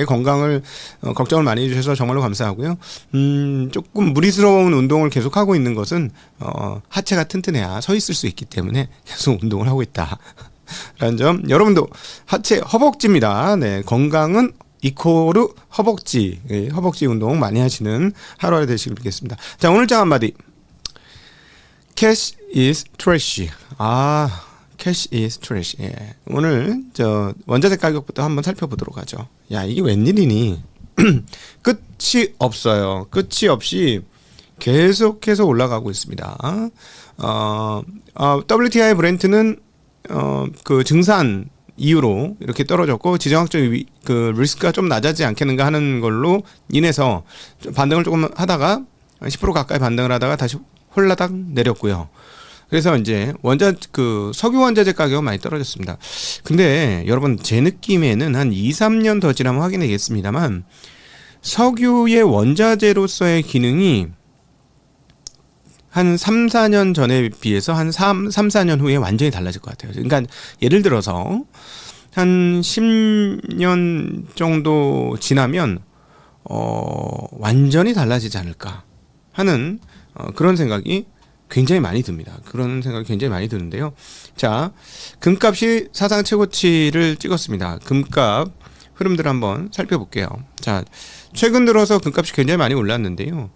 건강을 걱정을 많이 해주셔서 정말로 감사하고요. 조금 무리스러운 운동을 계속하고 있는 것은 하체가 튼튼해야 서 있을 수 있기 때문에 계속 운동을 하고 있다 라는 점, 여러분도 하체 허벅지입니다. 네, 건강은 이코르 허벅지, 허벅지 운동 많이 하시는 하루가 되시길 빌겠습니다. 자, 오늘 장 한마디. Cash is trash. Cash is trash. 예. 오늘 원자재 가격부터 한번 살펴보도록 하죠. 야, 이게 웬일이니? 끝이 없어요. 끝이 없이 계속해서 올라가고 있습니다. WTI 브렌트는 그 증산 이후로 이렇게 떨어졌고, 지정학적 그 리스크가 좀 낮아지지 않겠는가 하는 걸로 인해서 반등을 조금 하다가 10% 가까이 반등을 하다가 다시 홀라당 내렸고요. 그래서 이제 석유 원자재 가격은 많이 떨어졌습니다. 근데 여러분, 제 느낌에는 한 2, 3년 더 지나면 확인하겠습니다만, 석유의 원자재로서의 기능이 한 3, 4년 전에 비해서 한 3, 4년 후에 완전히 달라질 것 같아요. 그러니까 예를 들어서 한 10년 정도 지나면 완전히 달라지지 않을까 하는 그런 생각이 굉장히 많이 듭니다. 그런 생각이 굉장히 많이 드는데요. 자, 금값이 사상 최고치를 찍었습니다. 금값 흐름들 한번 살펴볼게요. 자, 최근 들어서 금값이 굉장히 많이 올랐는데요.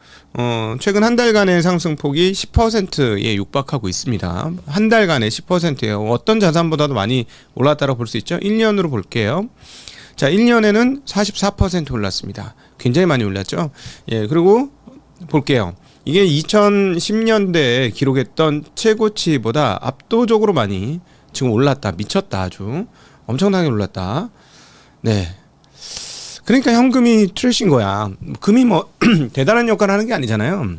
최근 한 달간의 상승폭이 10%에 육박하고 있습니다. 한 달간에 10%예요. 어떤 자산보다도 많이 올랐다고 볼 수 있죠. 1년으로 볼게요. 자, 1년에는 44% 올랐습니다. 굉장히 많이 올랐죠. 예, 그리고 볼게요. 이게 2010년대에 기록했던 최고치보다 압도적으로 많이 지금 올랐다. 미쳤다. 아주 엄청나게 올랐다. 네. 그러니까 현금이 트래시인 거야. 금이 뭐 대단한 역할을 하는 게 아니잖아요.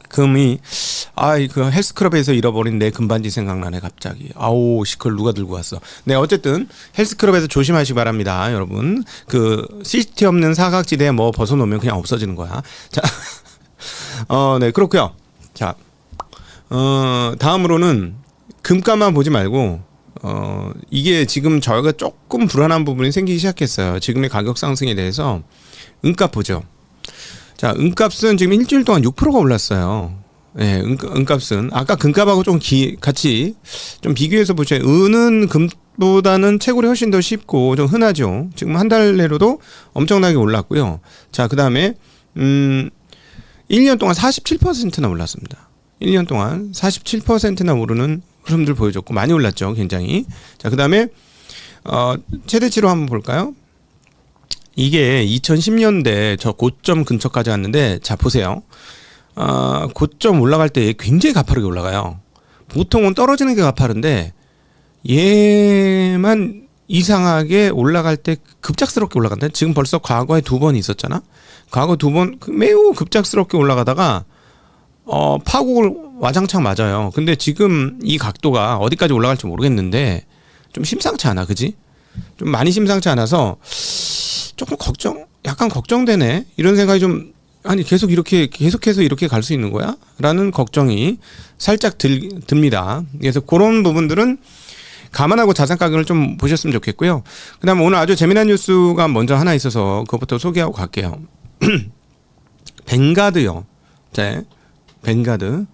금이 그 헬스클럽에서 잃어버린 내 금반지 생각나네 갑자기. 그걸 누가 들고 왔어. 네, 어쨌든 헬스클럽에서 조심하시기 바랍니다, 여러분. 그 시티 없는 사각지대에 뭐 벗어놓으면 그냥 없어지는 거야. 자, 네, 그렇고요. 자, 다음으로는 금값만 보지 말고 이게 지금 저희가 조금 불안한 부분이 생기기 시작했어요. 지금의 가격 상승에 대해서 은값 보죠. 자, 은값은 지금 일주일 동안 6%가 올랐어요. 네, 은값은 아까 금값하고 좀 같이 좀 비교해서 보셔요. 은은 금보다는 채굴이 훨씬 더 쉽고 좀 흔하죠. 지금 한 달 내로도 엄청나게 올랐고요. 자, 그 다음에 1년 동안 47%나 올랐습니다. 1년 동안 47%나 오르는 흐름들 보여줬고 많이 올랐죠. 굉장히. 자, 그 다음에 최대치로 한번 볼까요? 이게 2010년대 저 고점 근처까지 왔는데, 자, 보세요. 고점 올라갈 때 굉장히 가파르게 올라가요. 보통은 떨어지는 게 가파른데 얘만 이상하게 올라갈 때 급작스럽게 올라간다. 지금 벌써 과거에 2번 있었잖아. 과거 2번 매우 급작스럽게 올라가다가 파국을 와장창 맞아요. 근데 지금 이 각도가 어디까지 올라갈지 모르겠는데 좀 심상치 않아, 그지? 좀 많이 심상치 않아서 조금 약간 걱정되네. 이런 생각이 좀, 계속해서 이렇게 갈 수 있는 거야? 라는 걱정이 살짝 듭니다. 그래서 그런 부분들은 감안하고 자산 가격을 좀 보셨으면 좋겠고요. 그 다음에 오늘 아주 재미난 뉴스가 먼저 하나 있어서 그것부터 소개하고 갈게요. 뱅가드요. 네, 뱅가드.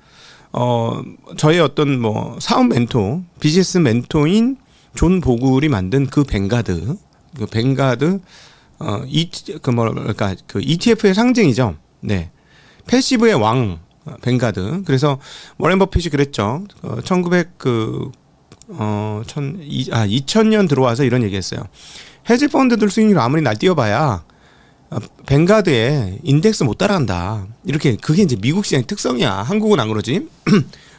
저의 어떤 사업 멘토, 비즈니스 멘토인 존 보글이 만든 그 뱅가드. 그 ETF의 상징이죠. 네. 패시브의 왕, 뱅가드. 그래서 워렌 버핏이 그랬죠. 2000년 들어와서 이런 얘기 했어요. 헤지 펀드들 수익률 아무리 날뛰어봐야 뱅가드에 인덱스 못 따라간다. 이렇게, 그게 이제 미국 시장의 특성이야. 한국은 안 그러지.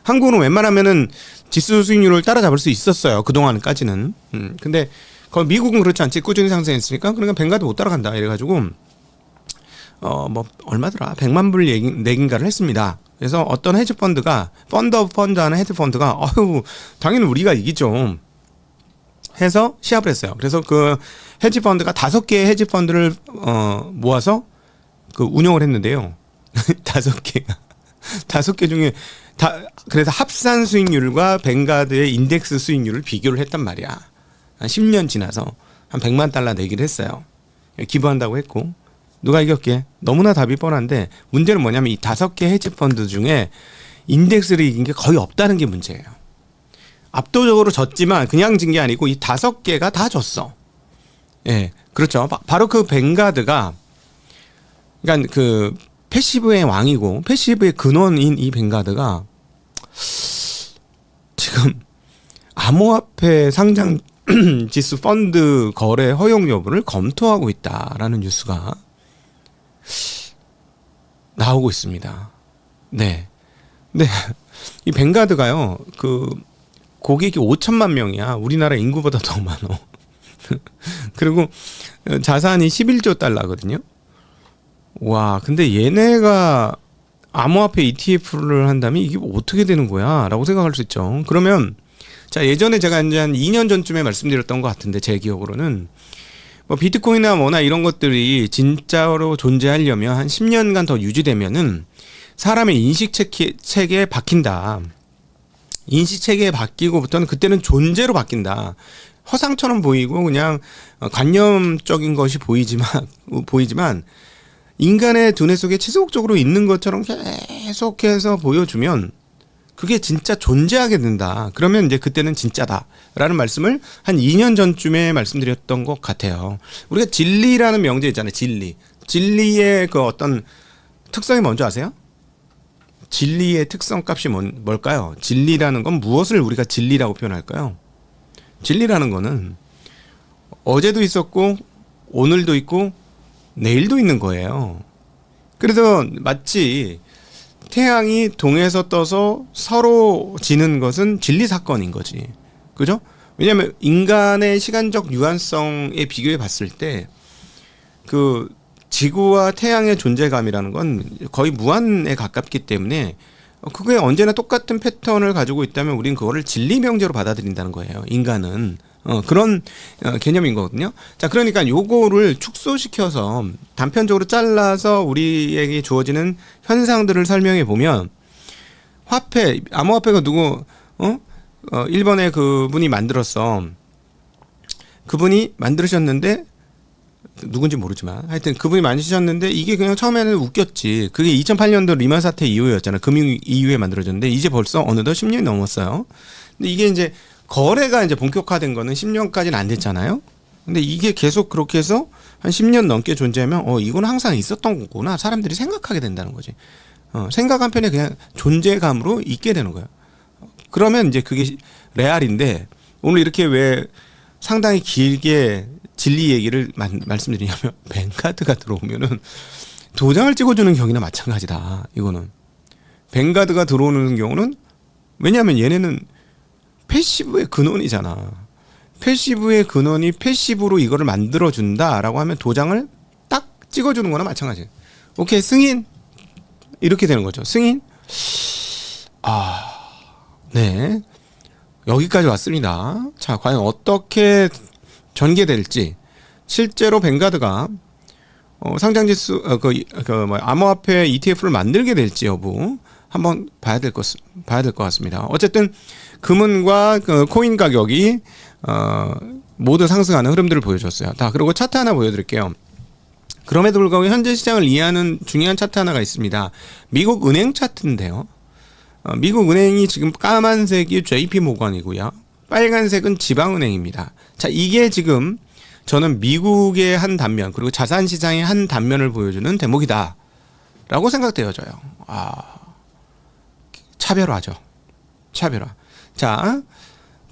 한국은 웬만하면은 지수 수익률을 따라잡을 수 있었어요. 그동안까지는. 근데 미국은 그렇지 않지. 꾸준히 상승했으니까. 그러니까 뱅가드 못 따라간다. 이래가지고 얼마더라? 100만 불 내긴가를 했습니다. 그래서 어떤 헤지 펀드가 펀드 하는 헤지 펀드가 당연히 우리가 이기죠 해서 시합을 했어요. 그래서 그 헤지 펀드가 5개의 헤지 펀드를 모아서 그 운영을 했는데요. 5개 중에 그래서 합산 수익률과 뱅가드의 인덱스 수익률을 비교를 했단 말이야. 한 10년 지나서. 한 100만 달러 내기를 했어요. 기부한다고 했고 누가 이겼게? 너무나 답이 뻔한데 문제는 뭐냐면 이 5개 헤지 펀드 중에 인덱스를 이긴 게 거의 없다는 게 문제예요. 압도적으로 졌지만 그냥 진 게 아니고 이 5개가 다 졌어. 예, 그렇죠. 바로 그 뱅가드가 그러니까 그 패시브의 왕이고 패시브의 근원인 이 뱅가드가 지금 암호화폐 상장 지수 펀드 거래 허용 여부를 검토하고 있다라는 뉴스가 나오고 있습니다. 네. 네. 이 뱅가드가요. 그 고객이 5천만 명이야. 우리나라 인구보다 더 많어. 그리고 자산이 11조 달러거든요. 와, 근데 얘네가 암호화폐 ETF를 한다면 이게 어떻게 되는 거야? 라고 생각할 수 있죠. 그러면 자, 예전에 제가 이제 한 2년 전쯤에 말씀드렸던 것 같은데 제 기억으로는 뭐 비트코인이나 뭐나 이런 것들이 진짜로 존재하려면 한 10년간 더 유지되면은 사람의 인식 체계에 박힌다. 인식 체계에 바뀌고부터는 그때는 존재로 바뀐다. 허상처럼 보이고 그냥 관념적인 것이 보이지만 인간의 두뇌 속에 지속적으로 있는 것처럼 계속해서 보여주면 그게 진짜 존재하게 된다. 그러면 이제 그때는 진짜다라는 말씀을 한 2년 전쯤에 말씀드렸던 것 같아요. 우리가 진리라는 명제 있잖아요. 진리의 그 어떤 특성이 뭔지 아세요? 진리의 특성 값이 뭘까요? 진리라는 건 무엇을 우리가 진리라고 표현할까요? 진리라는 거는 어제도 있었고 오늘도 있고 내일도 있는 거예요. 그래서 마치 태양이 동에서 떠서 서로 지는 것은 진리 사건인 거지. 그죠? 왜냐하면 인간의 시간적 유한성에 비교해 봤을 때 그 지구와 태양의 존재감이라는 건 거의 무한에 가깝기 때문에 그게 언제나 똑같은 패턴을 가지고 있다면 우리는 그거를 진리 명제로 받아들인다는 거예요. 인간은 그런 개념인 거거든요. 자, 그러니까 요거를 축소시켜서 단편적으로 잘라서 우리에게 주어지는 현상들을 설명해 보면 암호화폐가 누구 일본의 그분이 만들었어. 그분이 만드셨는데 누군지 모르지만 하여튼 그분이 만드셨는데 이게 그냥 처음에는 웃겼지. 그게 2008년도 리만 사태 이후였잖아. 금융 이후에 만들어졌는데 이제 벌써 어느덧 10년이 넘었어요. 근데 이게 이제 거래가 이제 본격화된 거는 10년까지는 안 됐잖아요. 근데 이게 계속 그렇게 해서 한 10년 넘게 존재하면 이건 항상 있었던 거구나. 사람들이 생각하게 된다는 거지. 생각 한편에 그냥 존재감으로 있게 되는 거예요. 그러면 이제 그게 레알인데 오늘 이렇게 왜 상당히 길게 진리 얘기를 말씀드리냐면 뱅가드가 들어오면은 도장을 찍어주는 경우나 마찬가지다. 이거는 뱅가드가 들어오는 경우는 왜냐하면 얘네는 패시브의 근원이잖아. 패시브의 근원이 패시브로 이거를 만들어준다라고 하면 도장을 딱 찍어주는 거나 마찬가지예요. 오케이, 승인. 이렇게 되는 거죠. 승인. 네. 여기까지 왔습니다. 자, 과연 어떻게 전개될지. 실제로 뱅가드가 상장지수 암호화폐 ETF를 만들게 될지 여부 한번 봐야 될 것 같습니다. 어쨌든 금은과 그 코인 가격이 모두 상승하는 흐름들을 보여줬어요. 그리고 차트 하나 보여드릴게요. 그럼에도 불구하고 현재 시장을 이해하는 중요한 차트 하나가 있습니다. 미국 은행 차트인데요. 미국 은행이 지금 까만색이 JP 모건이고요. 빨간색은 지방은행입니다. 자, 이게 지금 저는 미국의 한 단면 그리고 자산시장의 한 단면을 보여주는 대목이다 라고 생각되어져요. 차별화죠. 차별화. 자,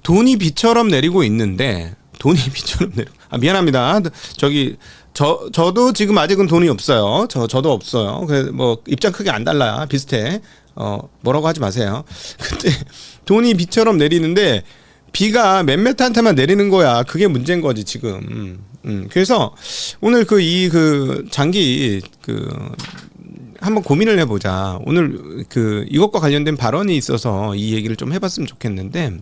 돈이 비처럼 내리고 있는데 미안합니다. 저도 지금 아직은 돈이 없어요. 저도 없어요. 그래서 뭐 입장 크게 안 달라요. 비슷해. 뭐라고 하지 마세요. 근데 돈이 비처럼 내리는데 비가 몇몇한테만 내리는 거야. 그게 문제인 거지 지금. 그래서 오늘 장기 한번 고민을 해보자. 오늘 이것과 관련된 발언이 있어서 이 얘기를 좀 해봤으면 좋겠는데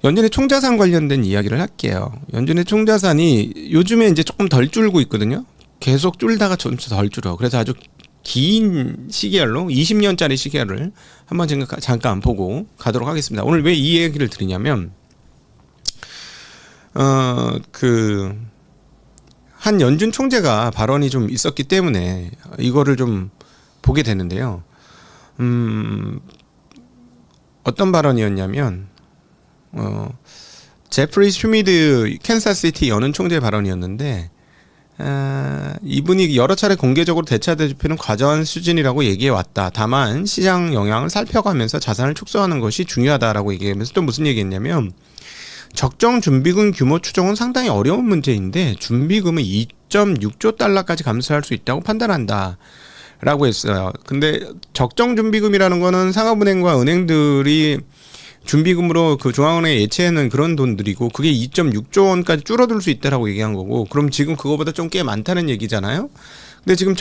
연준의 총자산 관련된 이야기를 할게요. 연준의 총자산이 요즘에 이제 조금 덜 줄고 있거든요. 계속 줄다가 점차 덜 줄어. 그래서 아주 긴 시계열로 20년짜리 시계열을 한번 잠깐 보고 가도록 하겠습니다. 오늘 왜 이 얘기를 드리냐면 한 연준 총재가 발언이 좀 있었기 때문에 이거를 좀 보게 되는데요. 어떤 발언이었냐면 제프리 슈미드 캔사스시티 연은 총재 발언이었는데 이분이 여러 차례 공개적으로 대차 대조표는 과도한 수준이라고 얘기해 왔다. 다만 시장 영향을 살펴가면서 자산을 축소하는 것이 중요하다라고 얘기하면서 또 무슨 얘기했냐면 적정 준비금 규모 추정은 상당히 어려운 문제인데 준비금은 2.6조 달러까지 감소할 수 있다고 판단한다. 라고 했어요. 근데 적정 준비금이라는 거는 상업은행과 은행들이 준비금으로 그 중앙은행에 예치하는 그런 돈들이고 그게 2.6조 원까지 줄어들 수 있다라고 얘기한 거고 그럼 지금 그거보다 좀 꽤 많다는 얘기잖아요. 근데 지금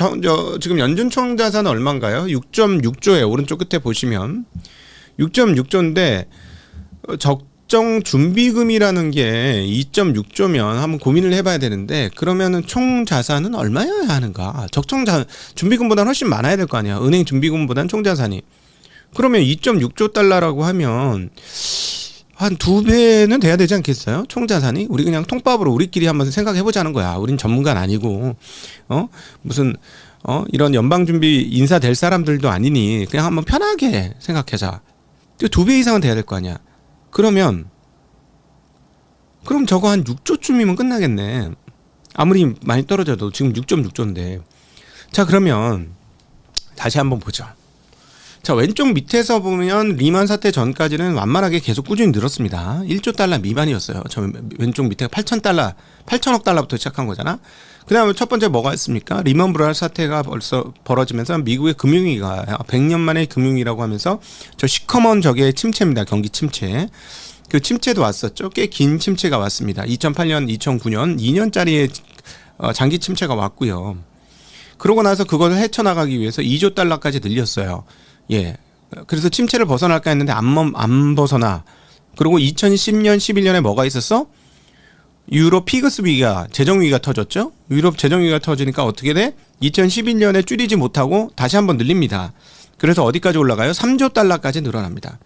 지금 연준 총 자산은 얼마인가요? 6.6조에 오른쪽 끝에 보시면 6.6조인데 적정 준비금이라는 게 2.6조면 한번 고민을 해봐야 되는데 그러면은 총 자산은 얼마여야 하는가? 준비금보다는 훨씬 많아야 될 거 아니야. 은행 준비금보다는 총 자산이. 그러면 2.6조 달러라고 하면 한 2배는 돼야 되지 않겠어요? 총 자산이? 우리 그냥 통밥으로 우리끼리 한번 생각해 보자는 거야. 우린 전문가는 아니고 무슨 이런 연방준비 인사 될 사람들도 아니니 그냥 한번 편하게 생각하자. 2배 이상은 돼야 될 거 아니야. 그럼 저거 한 6조쯤이면 끝나겠네. 아무리 많이 떨어져도 지금 6.6조인데. 자, 그러면 다시 한번 보죠. 자, 왼쪽 밑에서 보면 리만 사태 전까지는 완만하게 계속 꾸준히 늘었습니다. 1조 달러 미만이었어요. 저 왼쪽 밑에가 8천억 달러부터 시작한 거잖아. 그 다음에 첫 번째 뭐가 있습니까? 리먼 브라더스 사태가 벌써 벌어지면서 미국의 금융위기가 100년 만에 금융위라고 하면서 저 시커먼 저게 침체입니다. 경기 침체. 그 침체도 왔었죠. 꽤 긴 침체가 왔습니다. 2008년, 2009년 2년짜리의 장기 침체가 왔고요. 그러고 나서 그걸 헤쳐나가기 위해서 2조 달러까지 늘렸어요. 예. 그래서 침체를 벗어날까 했는데 안 벗어나. 그리고 2010년, 11년에 뭐가 있었어? 유럽 피그스 위기가, 재정 위기가 터졌죠? 유럽 재정 위기가 터지니까 어떻게 돼? 2011년에 줄이지 못하고 다시 한번 늘립니다. 그래서 어디까지 올라가요? 3조 달러까지 늘어납니다.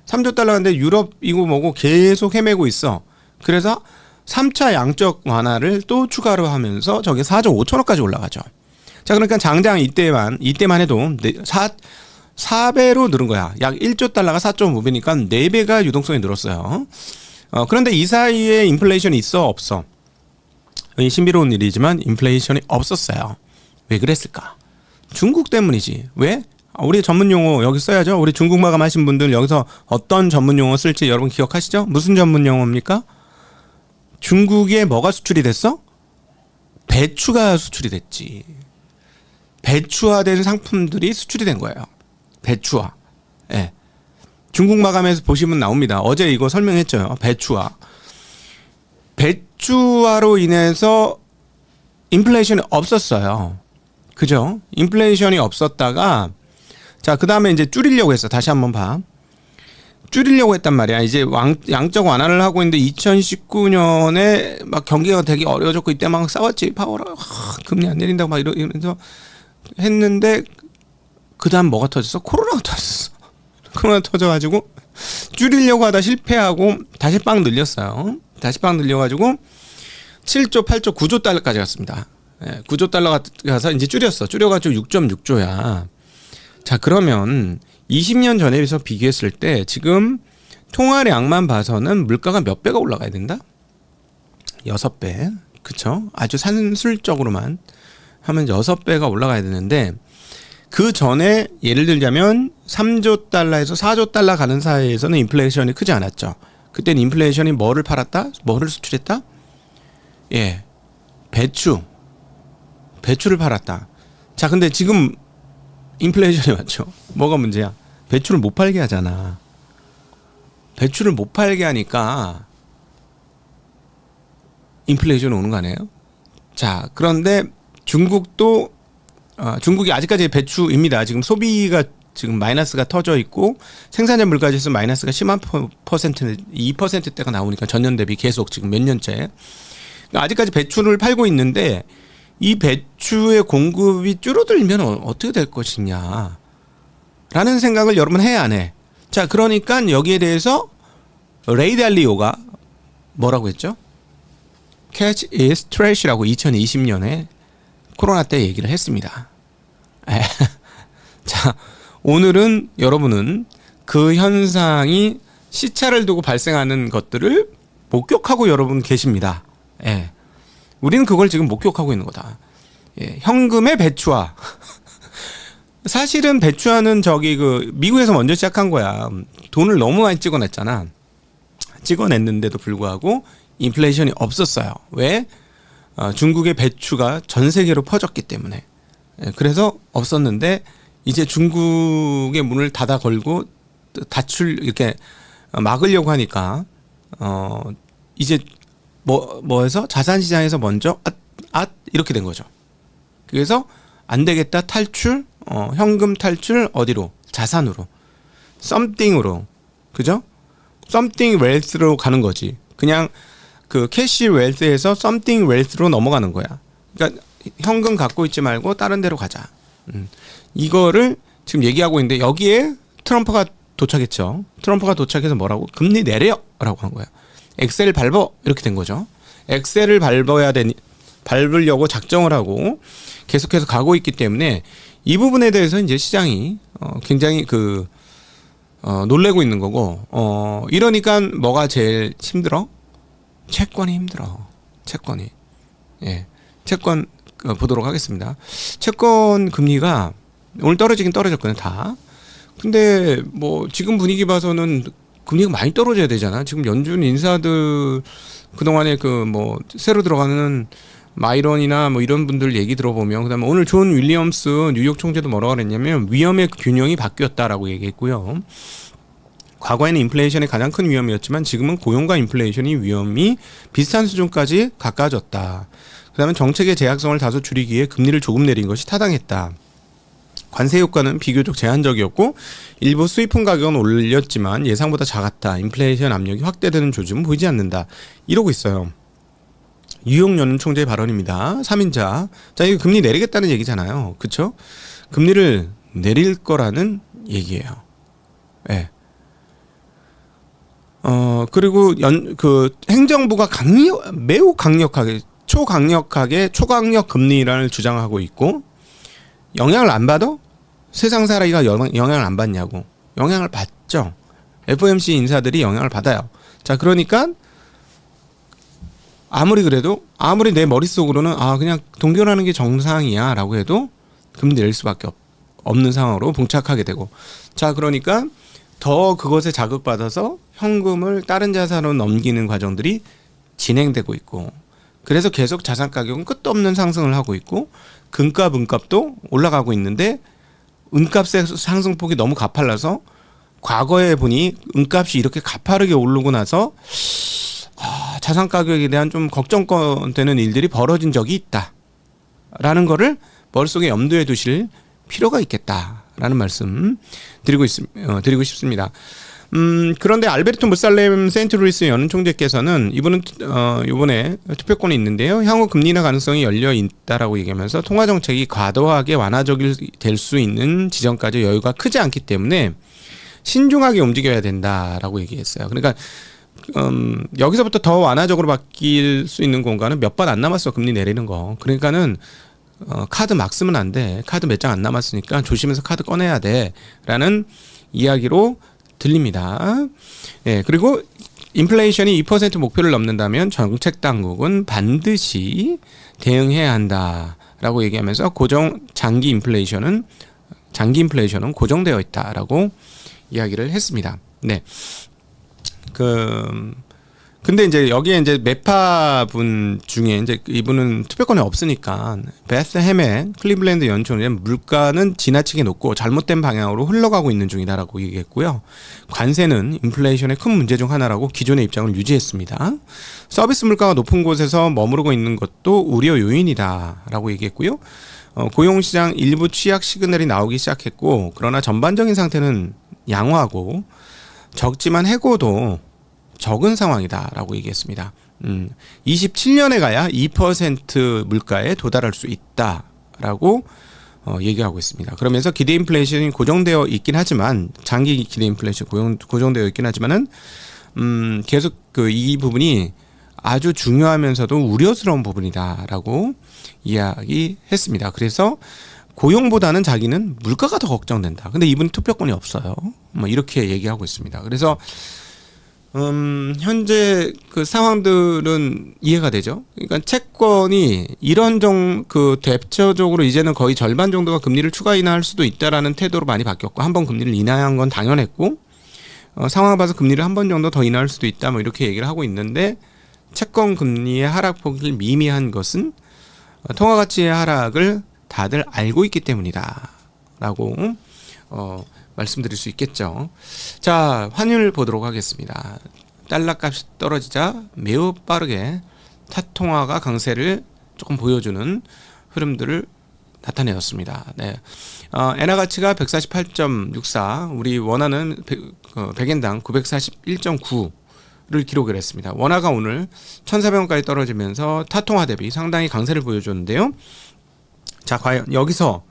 3조 달러인데 유럽이고 뭐고 계속 헤매고 있어. 그래서 3차 양적 완화를 또 추가로 하면서 저게 4조 5천억까지 올라가죠. 자, 그러니까 장장 이때만 해도 4배로 늘은 거야. 약 1조 달러가 4.5배니까 4배가 유동성이 늘었어요. 그런데 이 사이에 인플레이션이 있어 없어? 신비로운 일이지만 인플레이션이 없었어요. 왜 그랬을까? 중국 때문이지. 왜? 우리 전문 용어 여기 써야죠. 우리 중국 마감하신 분들 여기서 어떤 전문 용어 쓸지 여러분 기억하시죠? 무슨 전문 용어입니까? 중국에 뭐가 수출이 됐어? 배추가 수출이 됐지. 배추화된 상품들이 수출이 된 거예요. 배추화. 예. 중국 마감에서 보시면 나옵니다. 어제 이거 설명했죠. 배추화. 배추화로 인해서 인플레이션이 없었어요. 그죠? 인플레이션이 없었다가 자, 그 다음에 이제 줄이려고 했어. 다시 한번 봐. 줄이려고 했단 말이야. 이제 양적 완화를 하고 있는데 2019년에 막 경기가 되게 어려워졌고 이때 막 싸웠지. 파워라. 금리 안 내린다고 막 이러면서 했는데 그 다음 뭐가 터졌어? 코로나가 터졌어. 코로나 터져가지고 줄이려고 하다 실패하고 다시 빵 늘렸어요. 다시 빵 늘려가지고 7조, 8조, 9조 달러까지 갔습니다. 9조 달러 가서 이제 줄여가지고 6.6조야. 자, 그러면 20년 전에 비해서 비교했을 때 지금 통화량만 봐서는 물가가 몇 배가 올라가야 된다? 6배. 그쵸? 아주 산술적으로만 하면 6배가 올라가야 되는데 그 전에 예를 들자면 3조 달러에서 4조 달러 가는 사이에서는 인플레이션이 크지 않았죠. 그때는 인플레이션이 뭐를 팔았다? 뭐를 수출했다? 예, 배추를 팔았다. 자, 근데 지금 인플레이션이 왔죠. 뭐가 문제야? 배추를 못 팔게 하잖아. 배추를 못 팔게 하니까 인플레이션이 오는 거 아니에요? 자, 그런데 중국이 아직까지 배추입니다. 지금 소비가 지금 마이너스가 터져 있고 생산자 물가지수 마이너스가 10만 퍼센트, 2%대가 나오니까 전년 대비 계속 지금 몇 년째. 아직까지 배추를 팔고 있는데 이 배추의 공급이 줄어들면 어떻게 될 것이냐 라는 생각을 여러분 해 안 해? 자, 그러니까 여기에 대해서 레이 달리오가 뭐라고 했죠? Catch is trash라고 2020년에 코로나 때 얘기를 했습니다. 자, 오늘은 여러분은 그 현상이 시차를 두고 발생하는 것들을 목격하고 여러분 계십니다. 예. 우리는 그걸 지금 목격하고 있는 거다. 예. 현금의 배추화. 사실은 배추화는 미국에서 먼저 시작한 거야. 돈을 너무 많이 찍어냈잖아. 찍어냈는데도 불구하고 인플레이션이 없었어요. 왜? 중국의 배추가 전 세계로 퍼졌기 때문에. 예. 그래서 없었는데 이제 중국의 문을 닫아 걸고 이렇게 막으려고 하니까 이제 뭐해서 자산시장에서 먼저 이렇게 된 거죠. 그래서 안 되겠다 탈출, 현금 탈출 어디로? 자산으로, something으로, 그죠? something wealth로 가는 거지. 그냥 그 캐시 웰스에서 something wealth로 넘어가는 거야. 그러니까 현금 갖고 있지 말고 다른 데로 가자. 이거를 지금 얘기하고 있는데 여기에 트럼프가 도착했죠. 트럼프가 도착해서 뭐라고? 금리 내려라고 한 거야. 엑셀 밟어 이렇게 된 거죠. 엑셀을 밟으려고 작정을 하고 계속해서 가고 있기 때문에 이 부분에 대해서 이제 시장이 굉장히 놀래고 있는 거고 이러니까 뭐가 제일 힘들어? 채권이 힘들어. 채권이. 예. 채권 보도록 하겠습니다. 채권 금리가 오늘 떨어지긴 떨어졌거든요, 다. 근데 뭐 지금 분위기 봐서는 금리가 많이 떨어져야 되잖아. 지금 연준 인사들 그동안에 새로 들어가는 마이런이나 뭐 이런 분들 얘기 들어보면, 그다음에 오늘 존 윌리엄스 뉴욕 총재도 뭐라고 그랬냐면 위험의 균형이 바뀌었다라고 얘기했고요. 과거에는 인플레이션이 가장 큰 위험이었지만 지금은 고용과 인플레이션이 위험이 비슷한 수준까지 가까워졌다. 그다음에 정책의 제약성을 다소 줄이기 위해 금리를 조금 내린 것이 타당했다. 관세 효과는 비교적 제한적이었고 일부 수입품 가격은 올렸지만 예상보다 작았다. 인플레이션 압력이 확대되는 조짐은 보이지 않는다. 이러고 있어요. 뉴욕 연준 총재의 발언입니다. 3인자. 자, 이거 금리 내리겠다는 얘기잖아요. 그렇죠? 금리를 내릴 거라는 얘기예요. 예. 네. 그리고 행정부가 매우 강력하게 초강력 금리를 주장하고 있고, 영향을 안 받아? 세상 살아기가 영향을 안 받냐고. 영향을 받죠. FOMC 인사들이 영향을 받아요. 자, 그러니까 아무리 내 머릿속으로는 그냥 동결하는 게 정상이야 라고 해도 금리 내릴 수밖에 없는 상황으로 봉착하게 되고, 자, 그러니까 더 그것에 자극받아서 현금을 다른 자산으로 넘기는 과정들이 진행되고 있고, 그래서 계속 자산 가격은 끝도 없는 상승을 하고 있고, 금값, 은값도 올라가고 있는데 은값의 상승폭이 너무 가팔라서 과거에 보니 은값이 이렇게 가파르게 오르고 나서 자산 가격에 대한 좀 걱정되는 일들이 벌어진 적이 있다라는 거를 머릿속에 염두에 두실 필요가 있겠다라는 말씀 드리고 싶습니다. 그런데 알베르토 무살렘 세인트루이스 연은 총재께서는 이분은 이번에 투표권이 있는데요. 향후 금리 인하 가능성이 열려 있다라고 얘기하면서 통화 정책이 과도하게 완화적일 수 있는 지점까지 여유가 크지 않기 때문에 신중하게 움직여야 된다라고 얘기했어요. 그러니까 여기서부터 더 완화적으로 바뀔 수 있는 공간은 몇 번 안 남았어. 금리 내리는 거. 그러니까는 카드 막 쓰면 안 돼. 카드 몇 장 안 남았으니까 조심해서 카드 꺼내야 돼라는 이야기로 들립니다. 예, 그리고 인플레이션이 2% 목표를 넘는다면 정책 당국은 반드시 대응해야 한다라고 얘기하면서 장기 인플레이션은 고정되어 있다라고 이야기를 했습니다. 네. 근데 이제 여기에 이제 매파 분 중에 이제 이분은 투표권이 없으니까 베스 헤메 클리블랜드 연총은 물가는 지나치게 높고 잘못된 방향으로 흘러가고 있는 중이다라고 얘기했고요. 관세는 인플레이션의 큰 문제 중 하나라고 기존의 입장을 유지했습니다. 서비스 물가가 높은 곳에서 머무르고 있는 것도 우려 요인이다라고 얘기했고요. 고용시장 일부 취약 시그널이 나오기 시작했고, 그러나 전반적인 상태는 양호하고 적지만 해고도 적은 상황이다라고 얘기했습니다. 27년에 가야 2% 물가에 도달할 수 있다라고 얘기하고 있습니다. 그러면서 기대 인플레이션이 고정되어 있긴 하지만, 장기 기대 인플레이션 고정되어 있긴 하지만은 계속 이 부분이 아주 중요하면서도 우려스러운 부분이다라고 이야기했습니다. 그래서 고용보다는 자기는 물가가 더 걱정된다. 근데 이분이 투표권이 없어요. 뭐 이렇게 얘기하고 있습니다. 그래서 현재 그 상황들은 이해가 되죠. 그러니까 채권이 이런 대표적으로 이제는 거의 절반 정도가 금리를 추가 인하할 수도 있다라는 태도로 많이 바뀌었고, 한 번 금리를 인하한 건 당연했고, 상황을 봐서 금리를 한 번 정도 더 인하할 수도 있다, 뭐 이렇게 얘기를 하고 있는데, 채권 금리의 하락폭이 미미한 것은 통화 가치의 하락을 다들 알고 있기 때문이다라고 말씀드릴 수 있겠죠. 자, 환율 보도록 하겠습니다. 달러 값이 떨어지자 매우 빠르게 타통화가 강세를 조금 보여주는 흐름들을 나타내었습니다. 네. 엔화 가치가 148.64, 우리 원화는 100엔당 941.9를 기록을 했습니다. 원화가 오늘 1,400원까지 떨어지면서 타통화 대비 상당히 강세를 보여줬는데요. 자, 과연 여기서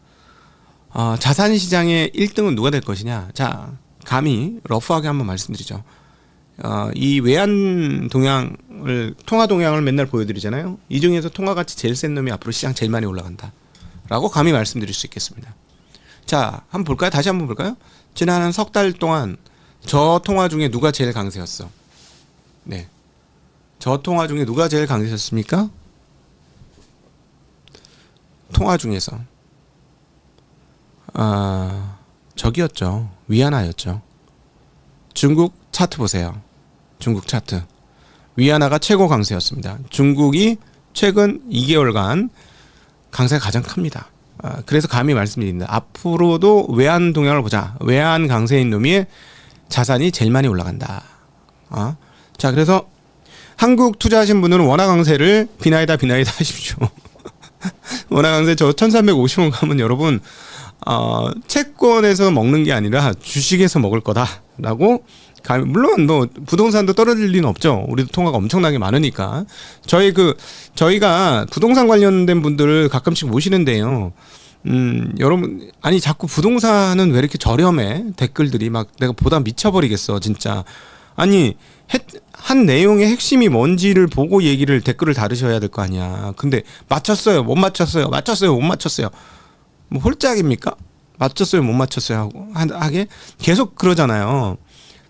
자산시장의 1등은 누가 될 것이냐. 자, 감히 러프하게 한번 말씀드리죠. 이 외환 동향을, 통화 동향을 맨날 보여드리잖아요. 이 중에서 통화가치 제일 센 놈이 앞으로 시장 제일 많이 올라간다 라고 감히 말씀드릴 수 있겠습니다. 자, 한번 볼까요? 다시 한번 볼까요? 지난 한 석 달 동안 저 통화 중에 누가 제일 강세였어? 네, 저 통화 중에 누가 제일 강세였습니까? 통화 중에서 저기였죠. 위안화였죠. 중국 차트 보세요. 중국 차트. 위안화가 최고 강세였습니다. 중국이 최근 2개월간 강세가 가장 큽니다. 그래서 감히 말씀드립니다. 앞으로도 외환 동향을 보자. 외환 강세인 놈이 자산이 제일 많이 올라간다. 자, 그래서 한국 투자하신 분들은 원화 강세를 비나이다 하십시오. 원화 강세 저 1350원 가면 여러분 채권에서 먹는 게 아니라 주식에서 먹을 거다라고, 물론 뭐 부동산도 떨어질 리는 없죠. 우리도 통화가 엄청나게 많으니까. 저희가 부동산 관련된 분들을 가끔씩 모시는데요. 여러분, 아니 자꾸 부동산은 왜 이렇게 저렴해? 댓글들이 막 내가 보다 미쳐버리겠어 진짜. 아니 한 내용의 핵심이 뭔지를 보고 댓글을 다루셔야 될 거 아니야. 근데 맞췄어요, 못 맞췄어요, 맞췄어요, 못 맞췄어요. 뭐 홀짝입니까? 맞췄어요, 못 맞췄어요 하고 하게 계속 그러잖아요.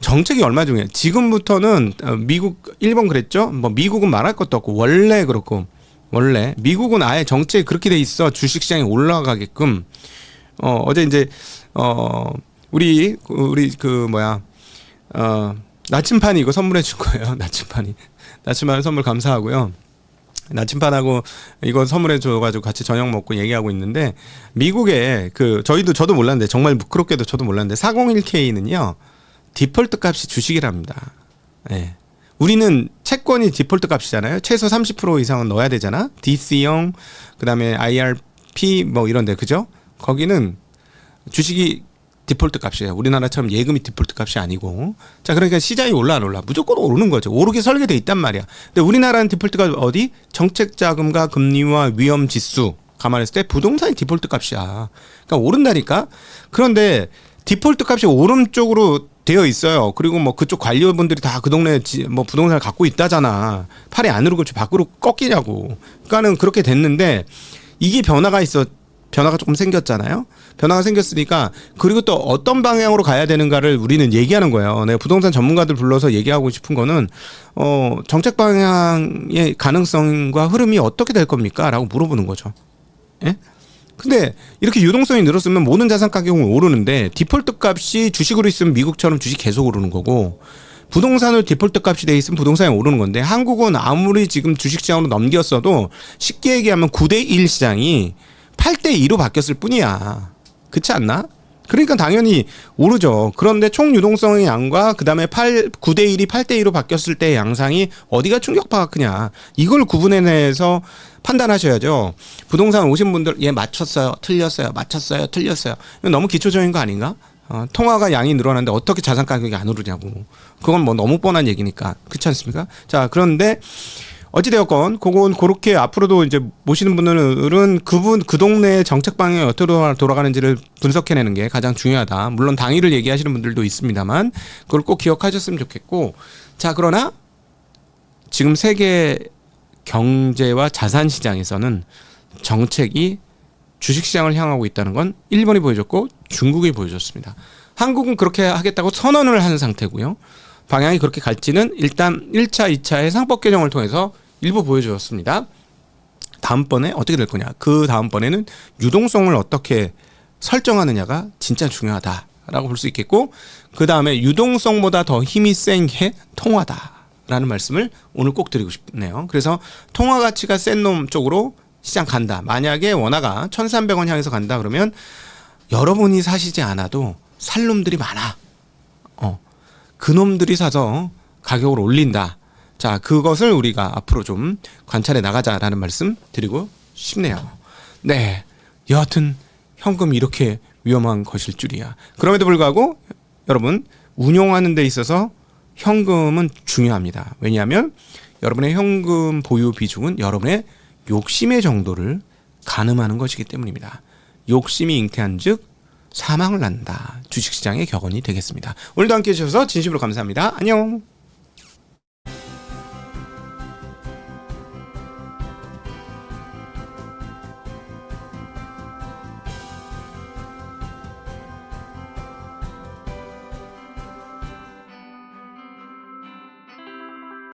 정책이 얼마 중요해. 지금부터는 일본 그랬죠. 뭐 미국은 말할 것도 없고, 원래 그렇고, 원래 미국은 아예 정책이 그렇게 돼 있어. 주식시장이 올라가게끔. 어제 이제 우리 나침판이 이거 선물해 줄 거예요. 나침판 선물 감사하고요. 나침판하고 이거 선물해 줘가지고 같이 저녁 먹고 얘기하고 있는데, 미국에 저도 몰랐는데, 정말 부끄럽게도 저도 몰랐는데 401k는요 디폴트 값이 주식이랍니다. 네. 우리는 채권이 디폴트 값이잖아요. 최소 30% 이상은 넣어야 되잖아. DC형, 그다음에 IRP 뭐 이런데, 그죠? 거기는 주식이 디폴트 값이에요. 우리나라처럼 예금이 디폴트 값이 아니고. 자, 그러니까 시장이 올라 안 올라? 무조건 오르는 거죠. 오르게 설계돼 있단 말이야. 근데 우리나라는 디폴트가 어디? 정책 자금과 금리와 위험 지수 감안했을 때 부동산이 디폴트 값이야. 그러니까 오른다니까. 그런데 디폴트 값이 오름 쪽으로 되어 있어요. 그리고 뭐 그쪽 관료분들이 다 그 동네 뭐 부동산을 갖고 있다잖아. 팔이 안 오르고 밖으로 꺾이냐고. 그러니까는 그렇게 됐는데, 이게 변화가 조금 생겼잖아요. 변화가 생겼으니까, 그리고 또 어떤 방향으로 가야 되는가를 우리는 얘기하는 거예요. 내가 부동산 전문가들 불러서 얘기하고 싶은 거는 정책 방향의 가능성과 흐름이 어떻게 될 겁니까? 라고 물어보는 거죠. 예? 근데 이렇게 유동성이 늘었으면 모든 자산 가격은 오르는데, 디폴트 값이 주식으로 있으면 미국처럼 주식 계속 오르는 거고, 부동산으로 디폴트 값이 돼 있으면 부동산이 오르는 건데, 한국은 아무리 지금 주식시장으로 넘겼어도 쉽게 얘기하면 9대1 시장이 8대2로 바뀌었을 뿐이야. 그렇지 않나? 그러니까 당연히 오르죠. 그런데 총 유동성의 양과 그다음에 9대1이 8대2로 바뀌었을 때의 양상이 어디가 충격파가 크냐, 이걸 구분해내서 판단하셔야죠. 부동산 오신 분들, 맞췄어요, 틀렸어요, 맞췄어요, 틀렸어요. 이건 너무 기초적인 거 아닌가? 통화가 양이 늘어났는데 어떻게 자산 가격이 안 오르냐고. 그건 뭐 너무 뻔한 얘기니까. 그렇지 않습니까? 자, 그런데 어찌되었건 그렇게 앞으로도 이제 모시는 분들은 그 동네의 정책 방향이 어떻게 돌아가는지를 분석해내는 게 가장 중요하다. 물론 당일을 얘기하시는 분들도 있습니다만, 그걸 꼭 기억하셨으면 좋겠고. 자, 그러나 지금 세계 경제와 자산 시장에서는 정책이 주식시장을 향하고 있다는 건 일본이 보여줬고 중국이 보여줬습니다. 한국은 그렇게 하겠다고 선언을 한 상태고요. 방향이 그렇게 갈지는 일단 1차, 2차의 상법 개정을 통해서 일부 보여주었습니다. 다음번에 어떻게 될 거냐. 그 다음번에는 유동성을 어떻게 설정하느냐가 진짜 중요하다라고 볼 수 있겠고, 그 다음에 유동성보다 더 힘이 센 게 통화다라는 말씀을 오늘 꼭 드리고 싶네요. 그래서 통화 가치가 센 놈 쪽으로 시장 간다. 만약에 원화가 1,300원 향해서 간다 그러면 여러분이 사시지 않아도 살 놈들이 많아. 그 놈들이 사서 가격을 올린다. 자, 그것을 우리가 앞으로 좀 관찰해 나가자라는 말씀 드리고 싶네요. 네. 여하튼 현금이 이렇게 위험한 것일 줄이야. 그럼에도 불구하고 여러분, 운용하는 데 있어서 현금은 중요합니다. 왜냐하면 여러분의 현금 보유 비중은 여러분의 욕심의 정도를 가늠하는 것이기 때문입니다. 욕심이 잉태한 즉 사망을 낳는다. 주식시장의 격언이 되겠습니다. 오늘도 함께해 주셔서 진심으로 감사합니다. 안녕.